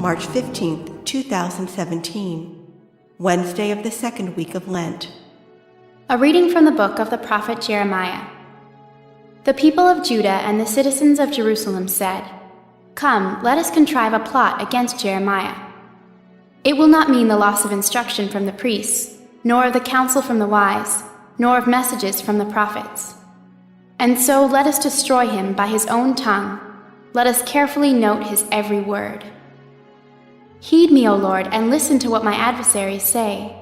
March 15th, 2017, Wednesday of the second week of Lent. A reading from the book of the prophet Jeremiah. The people of Judah and the citizens of Jerusalem said, "Come, let us contrive a plot against Jeremiah. It will not mean the loss of instruction from the priests, nor of the counsel from the wise, nor of messages from the prophets. And so let us destroy him by his own tongue. Let us carefully note his every word. Heed me, O Lord, and listen to what my adversaries say.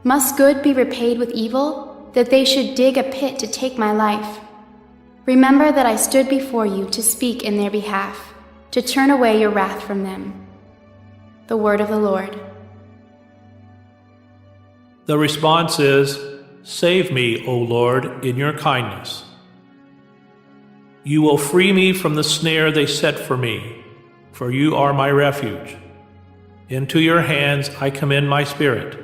Must good be repaid with evil, that they should dig a pit to take my life? Remember that I stood before you to speak in their behalf, to turn away your wrath from them." The word of the Lord. The response is, "Save me, O Lord, in your kindness. You will free me from the snare they set for me, for you are my refuge. Into your hands I commend my spirit.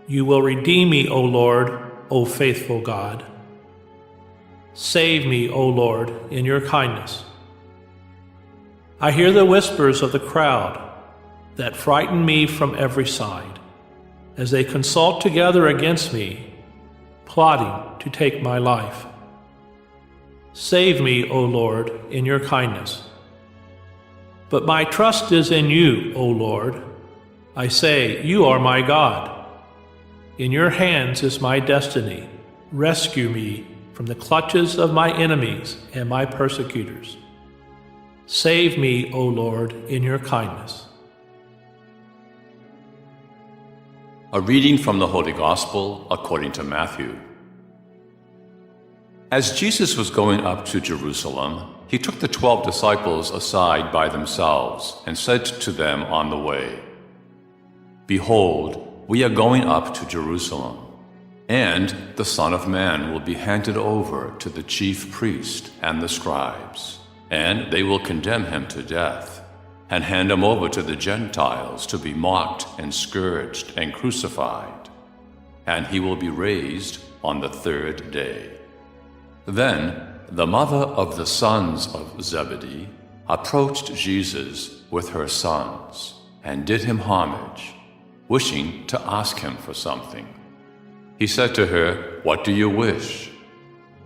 You will redeem me, O Lord, O faithful God. Save me, O Lord, in your kindness." I hear the whispers of the crowd that frighten me from every side, as they consult together against me, plotting to take my life. Save me, O Lord, in your kindness. But my trust is in you, O Lord. I say, you are my God. In your hands is my destiny. Rescue me from the clutches of my enemies and my persecutors. Save me, O Lord, in your kindness. A reading from the Holy Gospel according to Matthew. As Jesus was going up to Jerusalem, he took the 12 disciples aside by themselves and said to them on the way, "Behold, we are going up to Jerusalem, and the Son of Man will be handed over to the chief priest and the scribes, and they will condemn him to death, and hand him over to the Gentiles to be mocked and scourged and crucified, and he will be raised on the third day." Then the mother of the sons of Zebedee approached Jesus with her sons and did him homage, wishing to ask him for something. He said to her, "What do you wish?"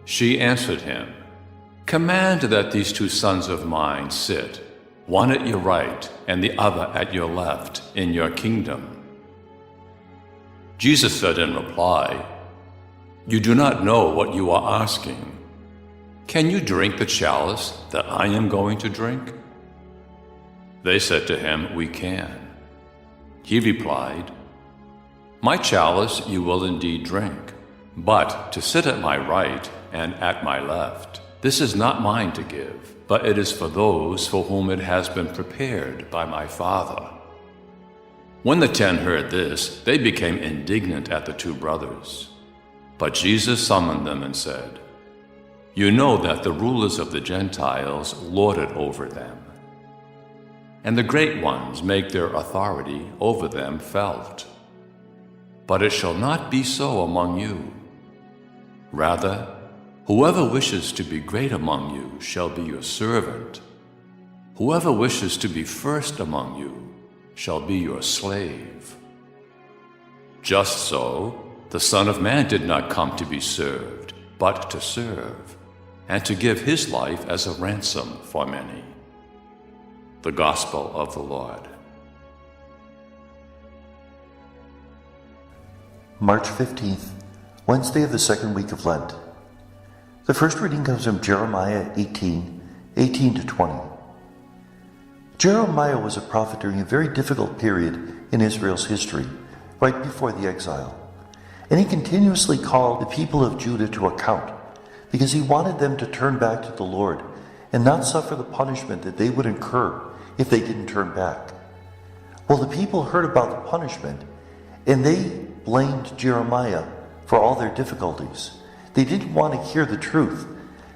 She answered him, "Command that these 2 sons of mine sit, one at your right and the other at your left, in your kingdom." Jesus said in reply, "You do not know what you are asking. Can you drink the chalice that I am going to drink?" They said to him, "We can." He replied, "My chalice you will indeed drink, but to sit at my right and at my left, this is not mine to give, but it is for those for whom it has been prepared by my Father." When the 10 heard this, they became indignant at the 2 brothers. But Jesus summoned them and said, "You know that the rulers of the Gentiles lord it over them, and the great ones make their authority over them felt. But it shall not be so among you. Rather, whoever wishes to be great among you shall be your servant. Whoever wishes to be first among you shall be your slave. Just so, the Son of Man did not come to be served, but to serve, and to give his life as a ransom for many." The Gospel of the Lord. March 15th, Wednesday of the second week of Lent. The first reading comes from Jeremiah 18 to 20. Jeremiah was a prophet during a very difficult period in Israel's history, right before the exile. And he continuously called the people of Judah to account, because he wanted them to turn back to the Lord and not suffer the punishment that they would incur if they didn't turn back. Well, the people heard about the punishment, and they blamed Jeremiah for all their difficulties. They didn't want to hear the truth.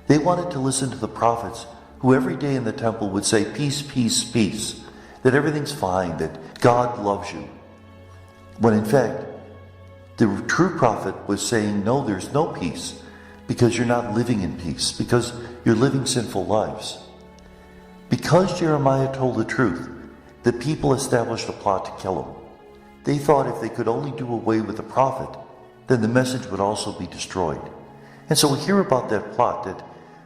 They wanted to listen to the prophets, who every day in the temple would say, "Peace, peace, peace," that everything's fine, that God loves you. When in fact, the true prophet was saying, no, there's no peace, because you're not living in peace, because you're living sinful lives. Because Jeremiah told the truth, the people established a plot to kill him. They thought if they could only do away with the prophet, then the message would also be destroyed. And so we hear about that plot that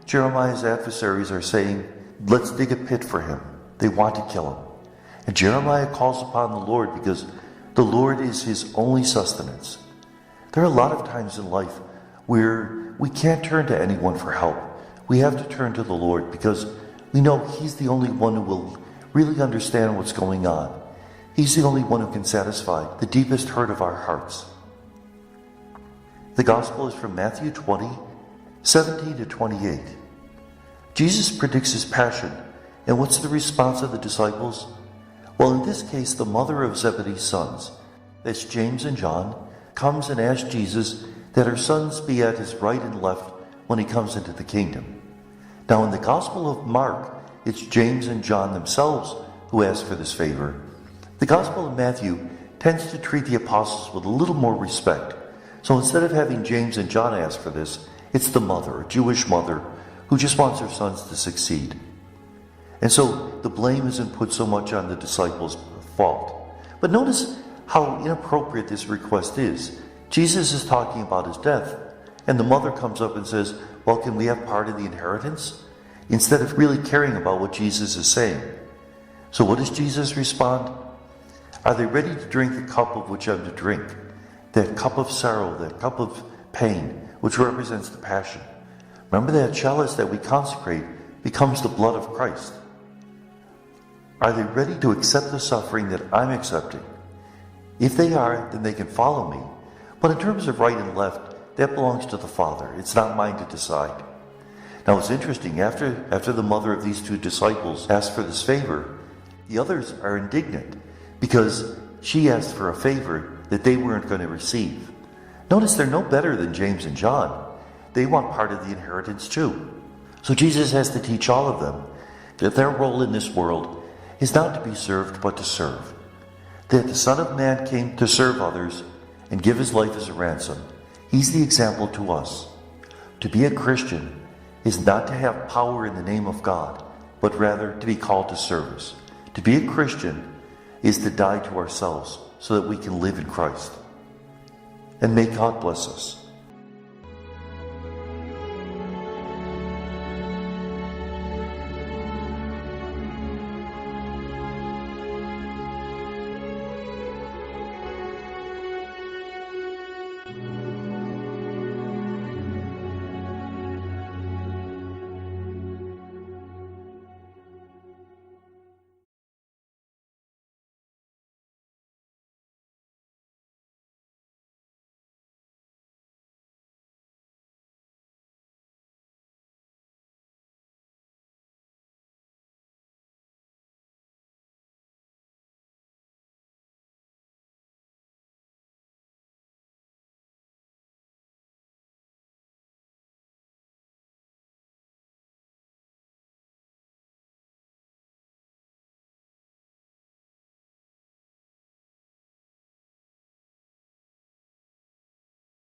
Jeremiah's adversaries are saying, let's dig a pit for him. They want to kill him. And Jeremiah calls upon the Lord because the Lord is his only sustenance. There are a lot of times in life where we can't turn to anyone for help. We have to turn to the Lord because we know he's the only one who will really understand what's going on. He's the only one who can satisfy the deepest hurt of our hearts. The Gospel is from Matthew 20, 17 to 28. Jesus predicts his passion, and what's the response of the disciples? Well, in this case, the mother of Zebedee's sons, that's James and John, comes and asks Jesus that her sons be at his right and left when he comes into the kingdom. Now, in the Gospel of Mark, it's James and John themselves who ask for this favor. The Gospel of Matthew tends to treat the apostles with a little more respect. So instead of having James and John ask for this, it's the mother, a Jewish mother, who just wants her sons to succeed. And so the blame isn't put so much on the disciples' fault. But notice how inappropriate this request is. Jesus is talking about his death, and the mother comes up and says, well, can we have part of the inheritance? Instead of really caring about what Jesus is saying. So what does Jesus respond? Are they ready to drink the cup of which I'm to drink? That cup of sorrow, that cup of pain, which represents the passion. Remember that chalice that we consecrate becomes the blood of Christ. Are they ready to accept the suffering that I'm accepting? If they are, then they can follow me. But in terms of right and left, that belongs to the Father. It's not mine to decide. Now it's interesting, after the mother of these two disciples asked for this favor, the others are indignant because she asked for a favor that they weren't going to receive. Notice they're no better than James and John. They want part of the inheritance too. So Jesus has to teach all of them that their role in this world is not to be served but to serve. That the Son of Man came to serve others and give his life as a ransom. He's the example to us. To be a Christian is not to have power in the name of God, but rather to be called to service. To be a Christian is to die to ourselves so that we can live in Christ. And may God bless us.